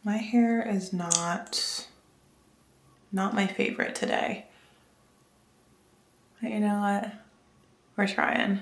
My hair is not my favorite today. But you know what? We're trying.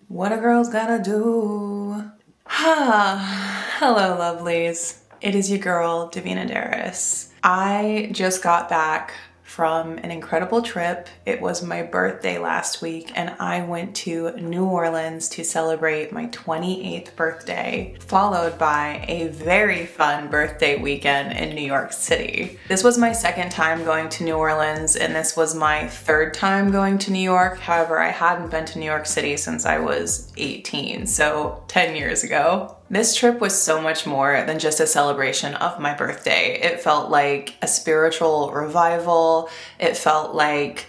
What a girl's gotta do. Hello, lovelies. It is your girl, Davina Daras. I just got back from an incredible trip. It was my birthday last week, and I went to New Orleans to celebrate my 28th birthday, followed by a very fun birthday weekend in New York City. This was my second time going to New Orleans, and this was my third time going to New York. However, I hadn't been to New York City since I was 18, so 10 years ago. This trip was so much more than just a celebration of my birthday. It felt like a spiritual revival. It felt like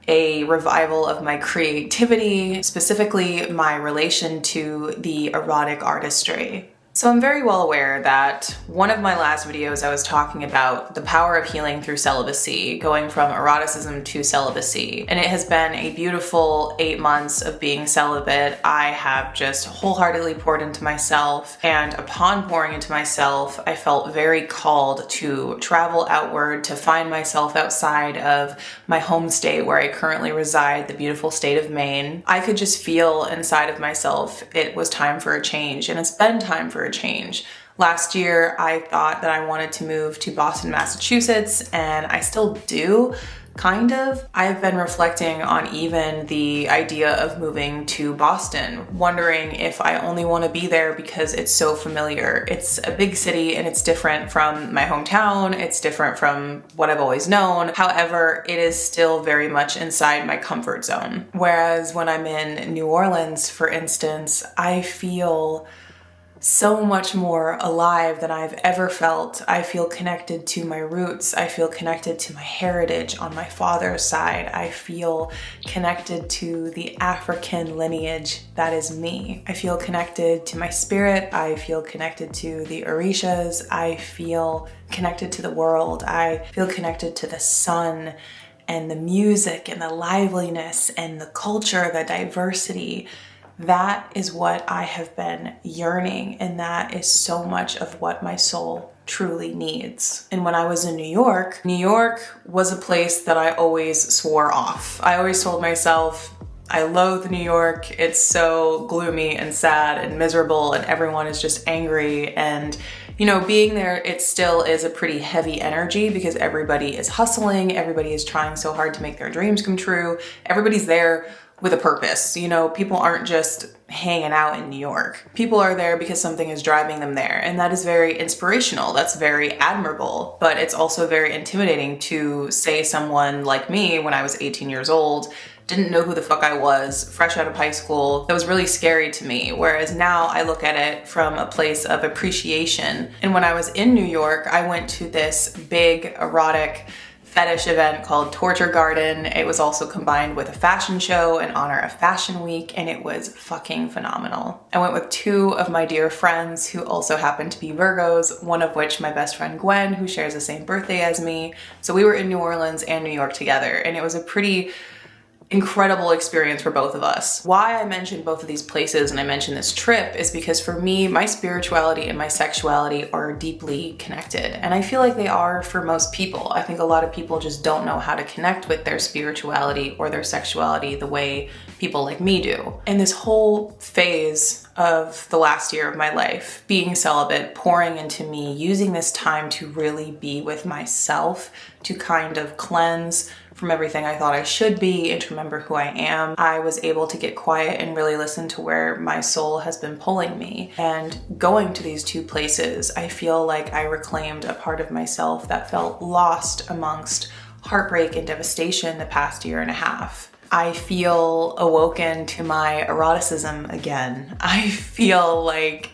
a revival of my creativity, specifically my relation to the erotic artistry. So I'm very well aware that one of my last videos I was talking about the power of healing through celibacy, going from eroticism to celibacy. And it has been a beautiful 8 months of being celibate. I have just wholeheartedly poured into myself, and upon pouring into myself, I felt very called to travel outward, to find myself outside of my home state where I currently reside, the beautiful state of Maine. I could just feel inside of myself it was time for a change, and it's been time for a change. Last year, I thought that I wanted to move to Boston, Massachusetts, and I still do, kind of. I've been reflecting on even the idea of moving to Boston, wondering if I only want to be there because it's so familiar. It's a big city and it's different from my hometown. It's different from what I've always known. However, it is still very much inside my comfort zone. Whereas when I'm in New Orleans, for instance, I feel so much more alive than I've ever felt. I feel connected to my roots. I feel connected to my heritage on my father's side. I feel connected to the African lineage that is me. I feel connected to my spirit. I feel connected to the Orishas. I feel connected to the world. I feel connected to the sun and the music and the liveliness and the culture, the diversity. That is what I have been yearning, and that is so much of what my soul truly needs. And when I was in New York was a place that I always swore off. I always told myself, I loathe New York. It's so gloomy and sad and miserable, and everyone is just angry. And you know, being there, it still is a pretty heavy energy because everybody is hustling. Everybody is trying so hard to make their dreams come true. Everybody's there with a purpose. You know, people aren't just hanging out in New York. People are there because something is driving them there. And that is very inspirational. That's very admirable. But it's also very intimidating to say someone like me when I was 18 years old, didn't know who the fuck I was, fresh out of high school. That was really scary to me. Whereas now I look at it from a place of appreciation. And when I was in New York, I went to this big erotic fetish event called Torture Garden. It was also combined with a fashion show in honor of Fashion Week, and it was fucking phenomenal. I went with two of my dear friends who also happen to be Virgos, one of which my best friend Gwen, who shares the same birthday as me. So we were in New Orleans and New York together, and it was a pretty incredible experience for both of us. Why I mentioned both of these places and I mentioned this trip is because for me, my spirituality and my sexuality are deeply connected. And I feel like they are for most people. I think a lot of people just don't know how to connect with their spirituality or their sexuality the way people like me do. And this whole phase of the last year of my life, being celibate, pouring into me, using this time to really be with myself, to kind of cleanse from everything I thought I should be and to remember who I am, I was able to get quiet and really listen to where my soul has been pulling me. And going to these two places, I feel like I reclaimed a part of myself that felt lost amongst heartbreak and devastation the past year and a half. I feel awoken to my eroticism again. I feel like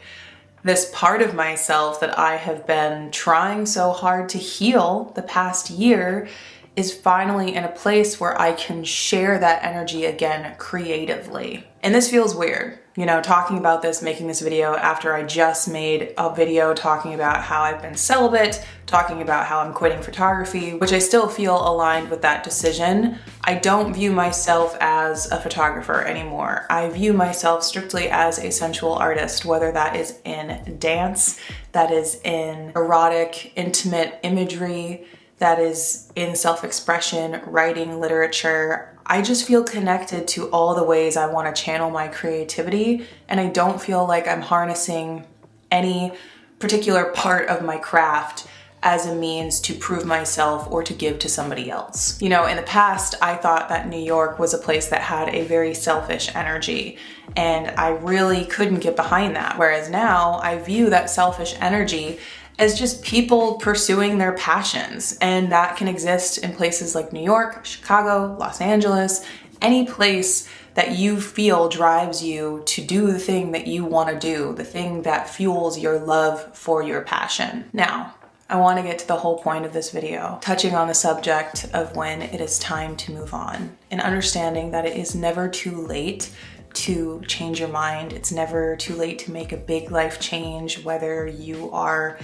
this part of myself that I have been trying so hard to heal the past year is finally in a place where I can share that energy again creatively. And this feels weird. talking about this, making this video after I just made a video talking about how I've been celibate, talking about how I'm quitting photography, which I still feel aligned with that decision. I don't view myself as a photographer anymore. I view myself strictly as a sensual artist, whether that is in dance, that is in erotic, intimate imagery, that is in self-expression, writing, literature. I just feel connected to all the ways I want to channel my creativity, and I don't feel like I'm harnessing any particular part of my craft as a means to prove myself or to give to somebody else. In the past, I thought that New York was a place that had a very selfish energy, and I really couldn't get behind that. Whereas now, I view that selfish energy as just people pursuing their passions, and that can exist in places like New York, Chicago, Los Angeles, any place that you feel drives you to do the thing that you want to do, the thing that fuels your love for your passion. Now, I want to get to the whole point of this video, touching on the subject of when it is time to move on, and understanding that it is never too late to change your mind. It's never too late to make a big life change, whether you are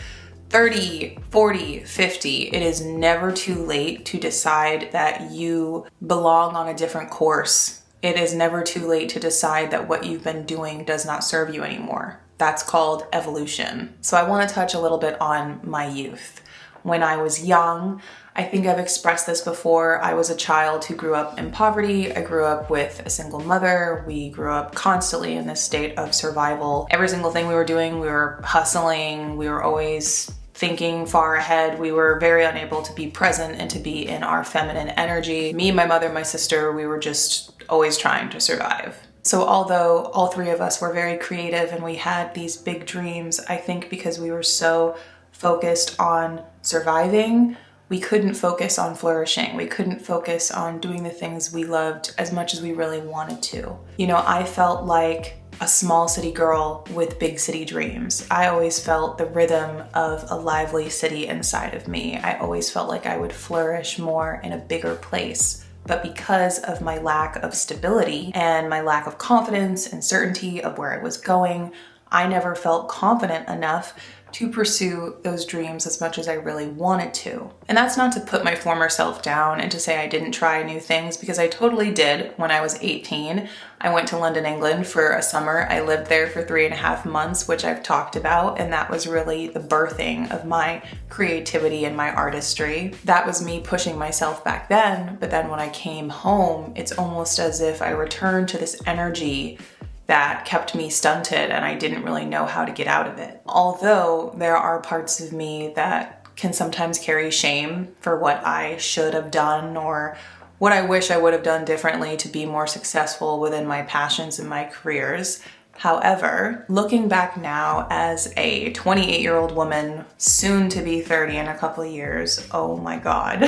30, 40, 50, it is never too late to decide that you belong on a different course. It is never too late to decide that what you've been doing does not serve you anymore. That's called evolution. So I want to touch a little bit on my youth. When I was young, I think I've expressed this before, I was a child who grew up in poverty. I grew up with a single mother. We grew up constantly in this state of survival. Every single thing we were doing, we were hustling. We were always thinking far ahead. We were very unable to be present and to be in our feminine energy. Me, my mother, my sister, we were just always trying to survive. So although all three of us were very creative and we had these big dreams, I think because we were so focused on surviving, we couldn't focus on flourishing. We couldn't focus on doing the things we loved as much as we really wanted to. I felt like a small city girl with big city dreams. I always felt the rhythm of a lively city inside of me. I always felt like I would flourish more in a bigger place. But because of my lack of stability and my lack of confidence and certainty of where I was going, I never felt confident enough to pursue those dreams as much as I really wanted to. And that's not to put my former self down and to say I didn't try new things, because I totally did. When I was 18, I went to London, England for a summer. I lived there for 3.5 months, which I've talked about, and that was really the birthing of my creativity and my artistry. That was me pushing myself back then, but then when I came home, it's almost as if I returned to this energy that kept me stunted and I didn't really know how to get out of it. Although there are parts of me that can sometimes carry shame for what I should have done or what I wish I would have done differently to be more successful within my passions and my careers. However, looking back now as a 28-year-old woman, soon to be 30 in a couple of years, oh my God.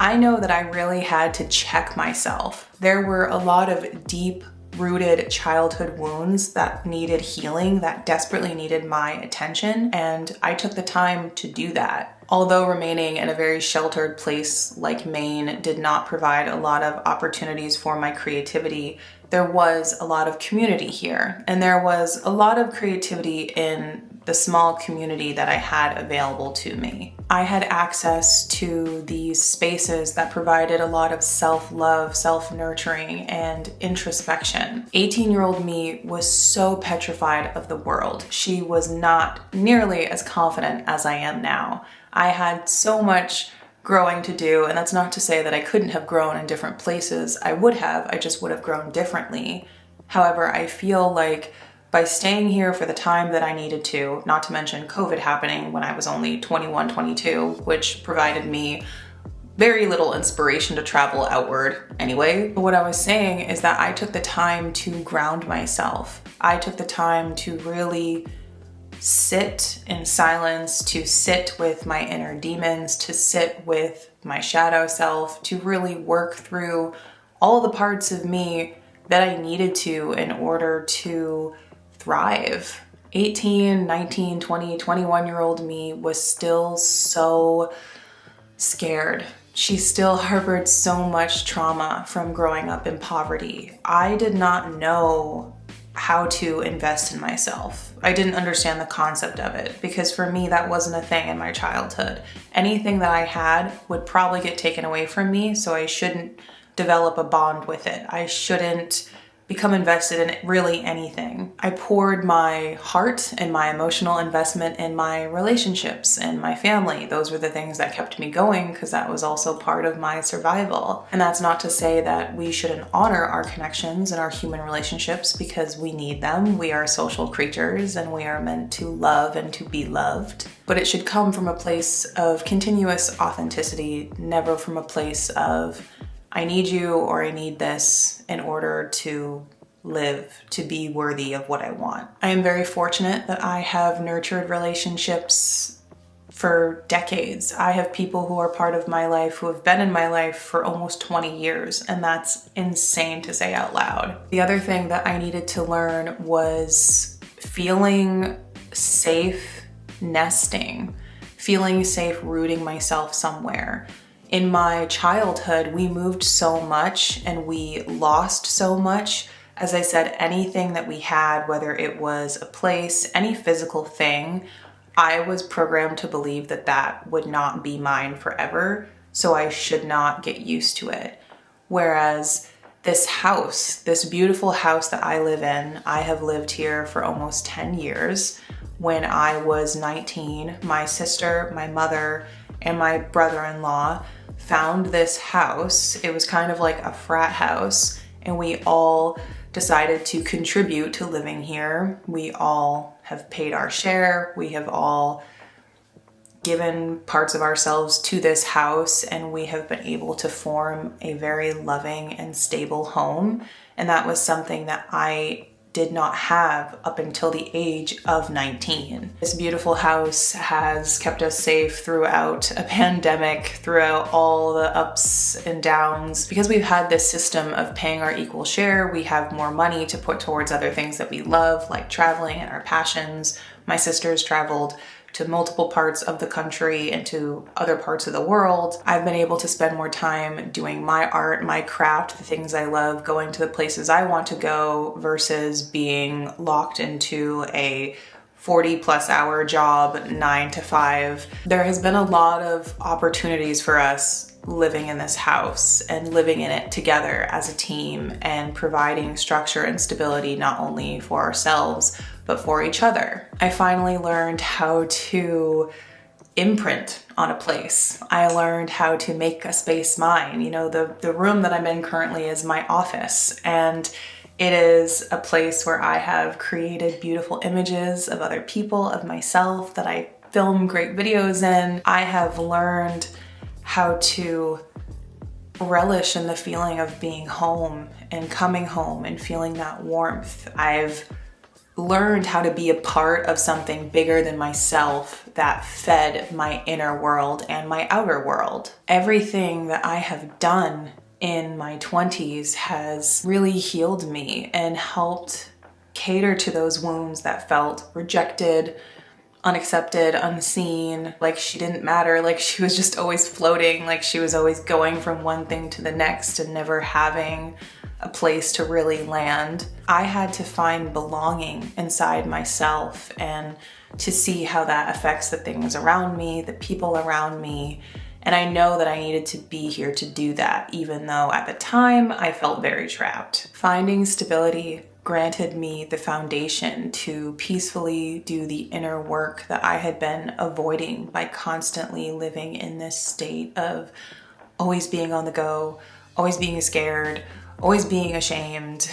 I know that I really had to check myself. There were a lot of deep-rooted childhood wounds that needed healing, that desperately needed my attention, and I took the time to do that. Although remaining in a very sheltered place like Maine did not provide a lot of opportunities for my creativity, there was a lot of community here, and there was a lot of creativity in the small community that I had available to me. I had access to these spaces that provided a lot of self-love, self-nurturing, and introspection. 18-year-old me was so petrified of the world. She was not nearly as confident as I am now. I had so much growing to do, and that's not to say that I couldn't have grown in different places. I would have, I just would have grown differently. However, I feel like by staying here for the time that I needed to, not to mention COVID happening when I was only 21, 22, which provided me very little inspiration to travel outward anyway. But what I was saying is that I took the time to ground myself. I took the time to really sit in silence, to sit with my inner demons, to sit with my shadow self, to really work through all the parts of me that I needed to in order to thrive. 18, 19, 20, 21-year-old me was still so scared. She still harbored so much trauma from growing up in poverty. I did not know how to invest in myself. I didn't understand the concept of it because for me, that wasn't a thing in my childhood. Anything that I had would probably get taken away from me, so I shouldn't develop a bond with it. I shouldn't become invested in really anything. I poured my heart and my emotional investment in my relationships and my family. Those were the things that kept me going because that was also part of my survival. And that's not to say that we shouldn't honor our connections and our human relationships because we need them. We are social creatures and we are meant to love and to be loved. But it should come from a place of continuous authenticity, never from a place of I need you or I need this in order to live, to be worthy of what I want. I am very fortunate that I have nurtured relationships for decades. I have people who are part of my life who have been in my life for almost 20 years, and that's insane to say out loud. The other thing that I needed to learn was feeling safe nesting, feeling safe rooting myself somewhere. In my childhood, we moved so much and we lost so much. As I said, anything that we had, whether it was a place, any physical thing, I was programmed to believe that that would not be mine forever, so I should not get used to it. Whereas this house, this beautiful house that I live in, I have lived here for almost 10 years. When I was 19, my sister, my mother, and my brother-in-law found this house. It was kind of like a frat house, and we all decided to contribute to living here. We all have paid our share. We have all given parts of ourselves to this house, and we have been able to form a very loving and stable home. And that was something that I did not have up until the age of 19. This beautiful house has kept us safe throughout a pandemic, throughout all the ups and downs. Because we've had this system of paying our equal share, we have more money to put towards other things that we love, like traveling and our passions. My sister's traveled to multiple parts of the country and to other parts of the world. I've been able to spend more time doing my art, my craft, the things I love, going to the places I want to go versus being locked into a 40+ hour job, 9 to 5. There has been a lot of opportunities for us living in this house and living in it together as a team and providing structure and stability not only for ourselves, but for each other. I finally learned how to imprint on a place. I learned how to make a space mine. You know, the room that I'm in currently is my office, and it is a place where I have created beautiful images of other people, of myself, that I film great videos in. I have learned how to relish in the feeling of being home and coming home and feeling that warmth. I've learned how to be a part of something bigger than myself that fed my inner world and my outer world. Everything that I have done in my 20s has really healed me and helped cater to those wounds that felt rejected, unaccepted, unseen, like she didn't matter, like she was just always floating, like she was always going from one thing to the next and never having a place to really land. I had to find belonging inside myself and to see how that affects the things around me, the people around me. And I know that I needed to be here to do that, even though at the time I felt very trapped. Finding stability granted me the foundation to peacefully do the inner work that I had been avoiding by constantly living in this state of always being on the go, always being scared, always being ashamed,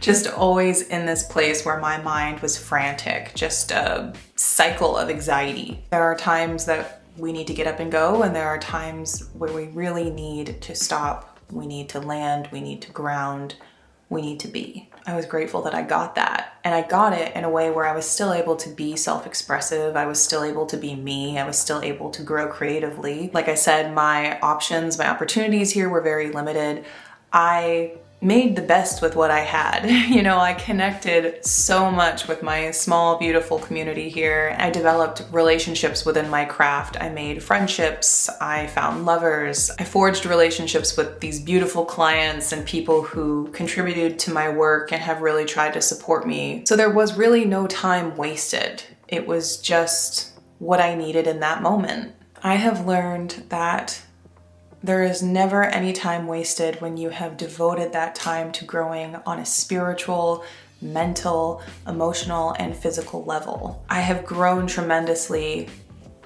just always in this place where my mind was frantic, just a cycle of anxiety. There are times that we need to get up and go, and there are times where we really need to stop. We need to land, we need to ground, we need to be. I was grateful that I got that. And I got it in a way where I was still able to be self-expressive. I was still able to be me. I was still able to grow creatively. Like I said, my options, my opportunities here were very limited. I made the best with what I had. You know, I connected so much with my small, beautiful community here. I developed relationships within my craft. I made friendships. I found lovers. I forged relationships with these beautiful clients and people who contributed to my work and have really tried to support me. So there was really no time wasted. It was just what I needed in that moment. I have learned that there is never any time wasted when you have devoted that time to growing on a spiritual, mental, emotional, and physical level. I have grown tremendously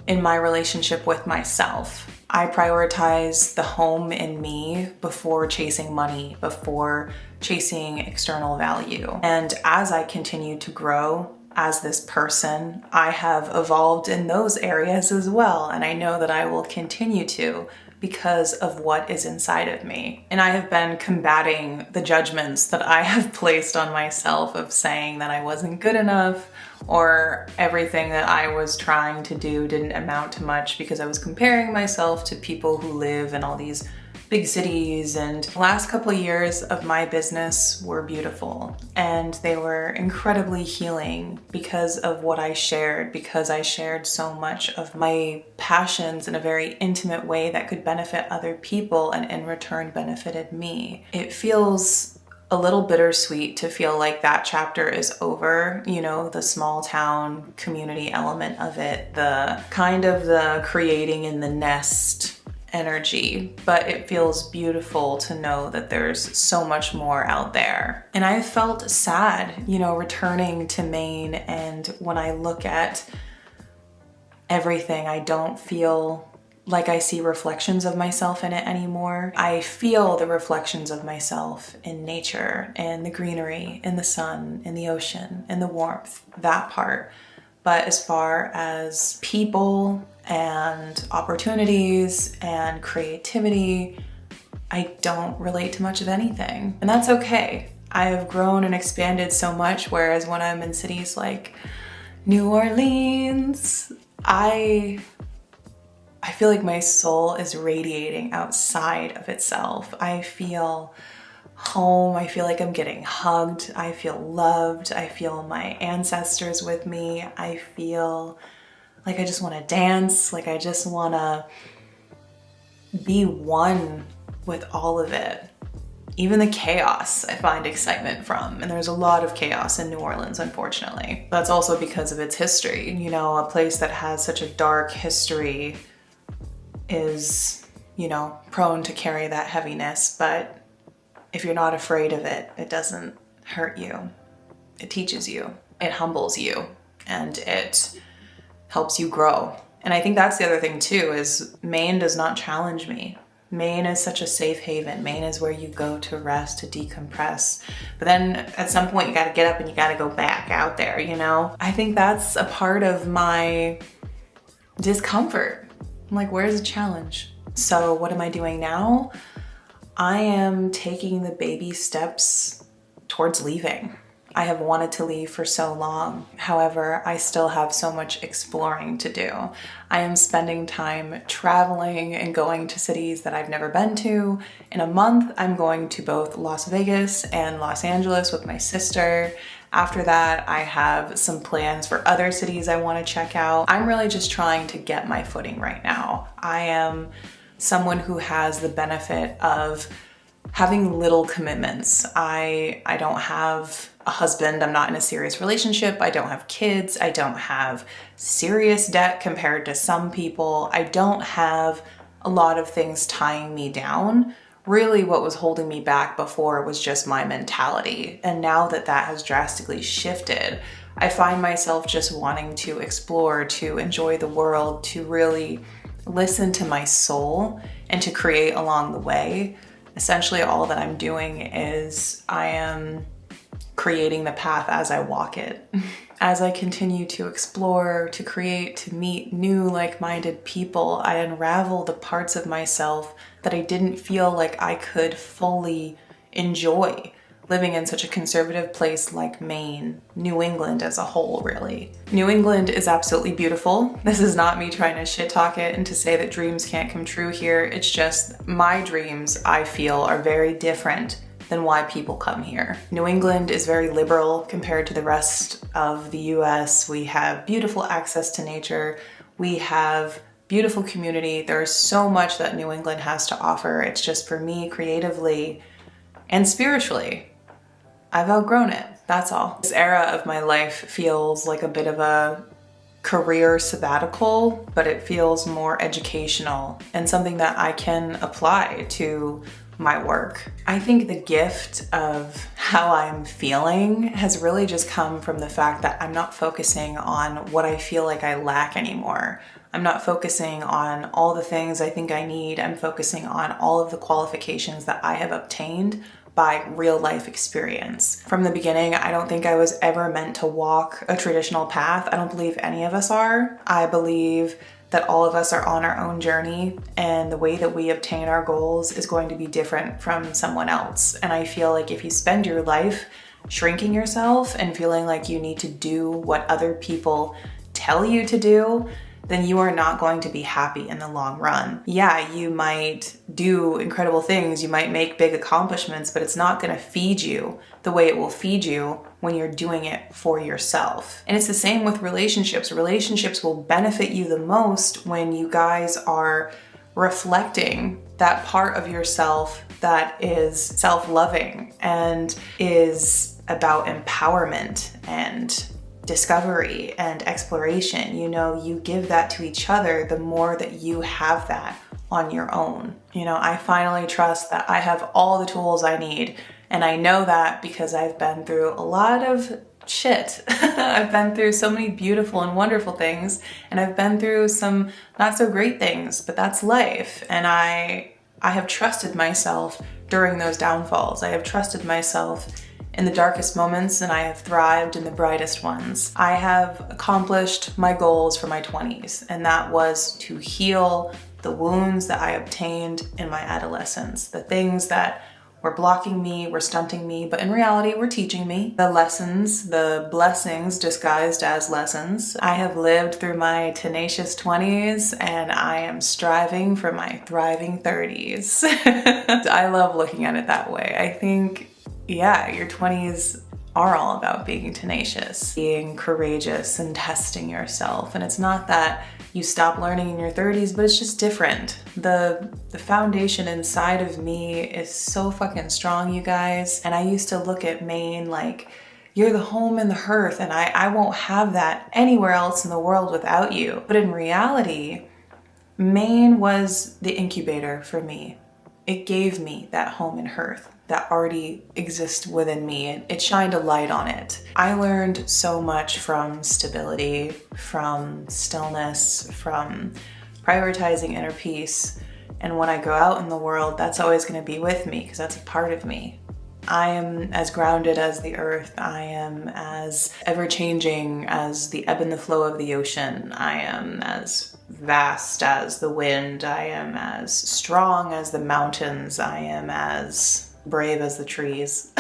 in my relationship with myself. I prioritize the home in me before chasing money, before chasing external value. And as I continue to grow as this person, I have evolved in those areas as well. And I know that I will continue to, because of what is inside of me. And I have been combating the judgments that I have placed on myself of saying that I wasn't good enough, or everything that I was trying to do didn't amount to much because I was comparing myself to people who live in all these big cities. And the last couple of years of my business were beautiful, and they were incredibly healing because of what I shared, because I shared so much of my passions in a very intimate way that could benefit other people and in return benefited me. It feels a little bittersweet to feel like that chapter is over, you know, the small town community element of it, the kind of the creating in the nest energy, but it feels beautiful to know that there's so much more out there. And I felt sad, you know, returning to Maine, and when I look at everything, I don't feel like I see reflections of myself in it anymore. I feel the reflections of myself in nature and the greenery, in the sun, in the ocean, in the warmth, that part. But as far as people and opportunities and creativity, I don't relate to much of anything. And that's okay. I have grown and expanded so much, whereas when I'm in cities like New Orleans, I feel like my soul is radiating outside of itself. I feel home. I feel like I'm getting hugged. I feel loved. I feel my ancestors with me. I feel like I just want to dance. Like I just want to be one with all of it. Even the chaos I find excitement from. And there's a lot of chaos in New Orleans, unfortunately. That's also because of its history. You know, a place that has such a dark history is, you know, prone to carry that heaviness. But if you're not afraid of it, it doesn't hurt you. It teaches you, it humbles you, and it helps you grow. And I think that's the other thing too, is Maine does not challenge me. Maine is such a safe haven. Maine is where you go to rest, to decompress. But then at some point you gotta get up and you gotta go back out there, you know? I think that's a part of my discomfort. I'm like, where's the challenge? So what am I doing now? I am taking the baby steps towards leaving. I have wanted to leave for so long. However, I still have so much exploring to do. I am spending time traveling and going to cities that I've never been to. In a month, I'm going to both Las Vegas and Los Angeles with my sister. After that, I have some plans for other cities I want to check out. I'm really just trying to get my footing right now. I am someone who has the benefit of having little commitments. I don't have a husband. I'm not in a serious relationship. I don't have kids. I don't have serious debt compared to some people. I don't have a lot of things tying me down. Really, what was holding me back before was just my mentality. And now that that has drastically shifted, I find myself just wanting to explore, to enjoy the world, to really listen to my soul and to create along the way. Essentially, all that I'm doing is I am creating the path as I walk it. As I continue to explore, to create, to meet new like-minded people, I unravel the parts of myself that I didn't feel like I could fully enjoy living in such a conservative place like Maine, New England as a whole, really. New England is absolutely beautiful. This is not me trying to shit talk it and to say that dreams can't come true here. It's just my dreams, I feel, are very different than why people come here. New England is very liberal compared to the rest of the US. We have beautiful access to nature. We have beautiful community. There's so much that New England has to offer. It's just, for me, creatively and spiritually, I've outgrown it, that's all. This era of my life feels like a bit of a career sabbatical, but it feels more educational and something that I can apply to my work. I think the gift of how I'm feeling has really just come from the fact that I'm not focusing on what I feel like I lack anymore. I'm not focusing on all the things I think I need. I'm focusing on all of the qualifications that I have obtained by real life experience. From the beginning, I don't think I was ever meant to walk a traditional path. I don't believe any of us are. I believe that all of us are on our own journey, and the way that we obtain our goals is going to be different from someone else. And I feel like if you spend your life shrinking yourself and feeling like you need to do what other people tell you to do, then you are not going to be happy in the long run. Yeah, you might do incredible things, you might make big accomplishments, but it's not gonna feed you the way it will feed you when you're doing it for yourself. And it's the same with relationships. Relationships will benefit you the most when you guys are reflecting that part of yourself that is self-loving and is about empowerment and discovery and exploration. You know, you give that to each other the more that you have that on your own. You know, I finally trust that I have all the tools I need, and I know that because I've been through a lot of shit. I've been through so many beautiful and wonderful things, and I've been through some not so great things, but that's life. And I have trusted myself during those downfalls. I have trusted myself in the darkest moments, and I have thrived in the brightest ones. I have accomplished my goals for my 20s, and that was to heal the wounds that I obtained in my adolescence. The things that were blocking me, were stunting me, but in reality were teaching me. The lessons, the blessings disguised as lessons. I have lived through my tenacious 20s, and I am striving for my thriving 30s. I love looking at it that way. I think, yeah, your 20s are all about being tenacious, being courageous, and testing yourself. And it's not that you stop learning in your 30s, but it's just different. The foundation inside of me is so fucking strong, you guys. And I used to look at Maine like, you're the home and the hearth, and I won't have that anywhere else in the world without you. But in reality, Maine was the incubator for me. It gave me that home and hearth that already exists within me. It shined a light on it. I learned so much from stability, from stillness, from prioritizing inner peace. And when I go out in the world, that's always going to be with me because that's a part of me. I am as grounded as the earth. I am as ever-changing as the ebb and the flow of the ocean. I am as vast as the wind. I am as strong as the mountains. I am as brave as the trees.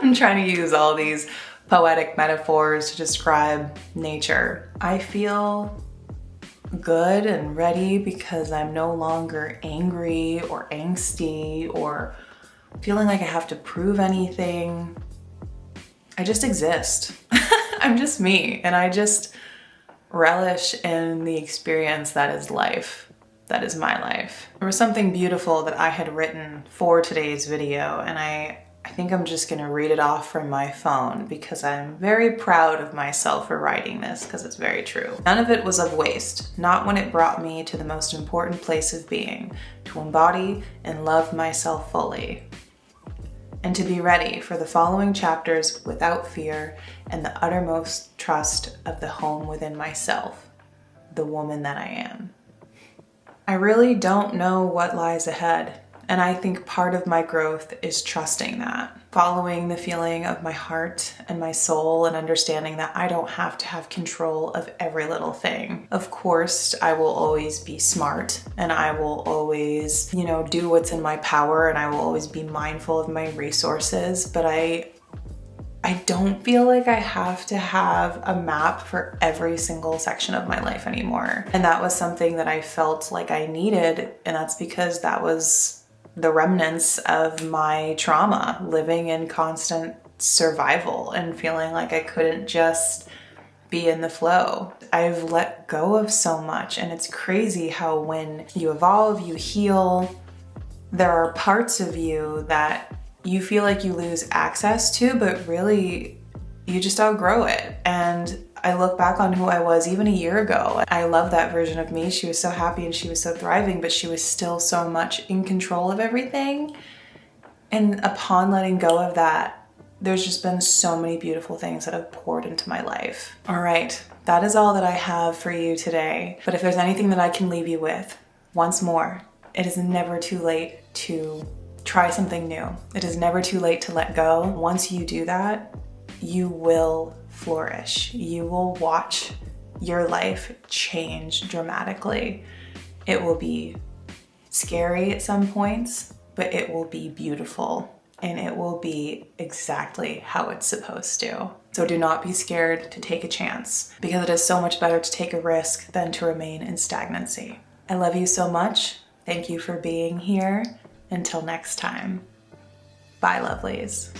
I'm trying to use all these poetic metaphors to describe nature. I feel good and ready because I'm no longer angry or angsty or feeling like I have to prove anything. I just exist. I'm just me, and I just relish in the experience that is life. That is my life. There was something beautiful that I had written for today's video, and I think I'm just gonna read it off from my phone because I'm very proud of myself for writing this because it's very true. None of it was of waste, not when it brought me to the most important place of being, to embody and love myself fully, and to be ready for the following chapters without fear and the uttermost trust of the home within myself, the woman that I am. I really don't know what lies ahead, and I think part of my growth is trusting that. following the feeling of my heart and my soul and understanding that I don't have to have control of every little thing. Of course, I will always be smart and I will always, do what's in my power, and I will always be mindful of my resources, but I don't feel like I have to have a map for every single section of my life anymore. And that was something that I felt like I needed, and that's because that was the remnants of my trauma, living in constant survival and feeling like I couldn't just be in the flow. I've let go of so much, and it's crazy how when you evolve, you heal, there are parts of you that you feel like you lose access to, but really you just outgrow it. And I look back on who I was even a year ago. I love that version of me. She was so happy and she was so thriving, but she was still so much in control of everything. And upon letting go of that, there's just been so many beautiful things that have poured into my life. All right, that is all that I have for you today. But if there's anything that I can leave you with, once more, it is never too late to try something new. It is never too late to let go. Once you do that, you will flourish. You will watch your life change dramatically. It will be scary at some points, but it will be beautiful, and it will be exactly how it's supposed to. So do not be scared to take a chance, because it is so much better to take a risk than to remain in stagnancy. I love you so much. Thank you for being here. Until next time. Bye, lovelies.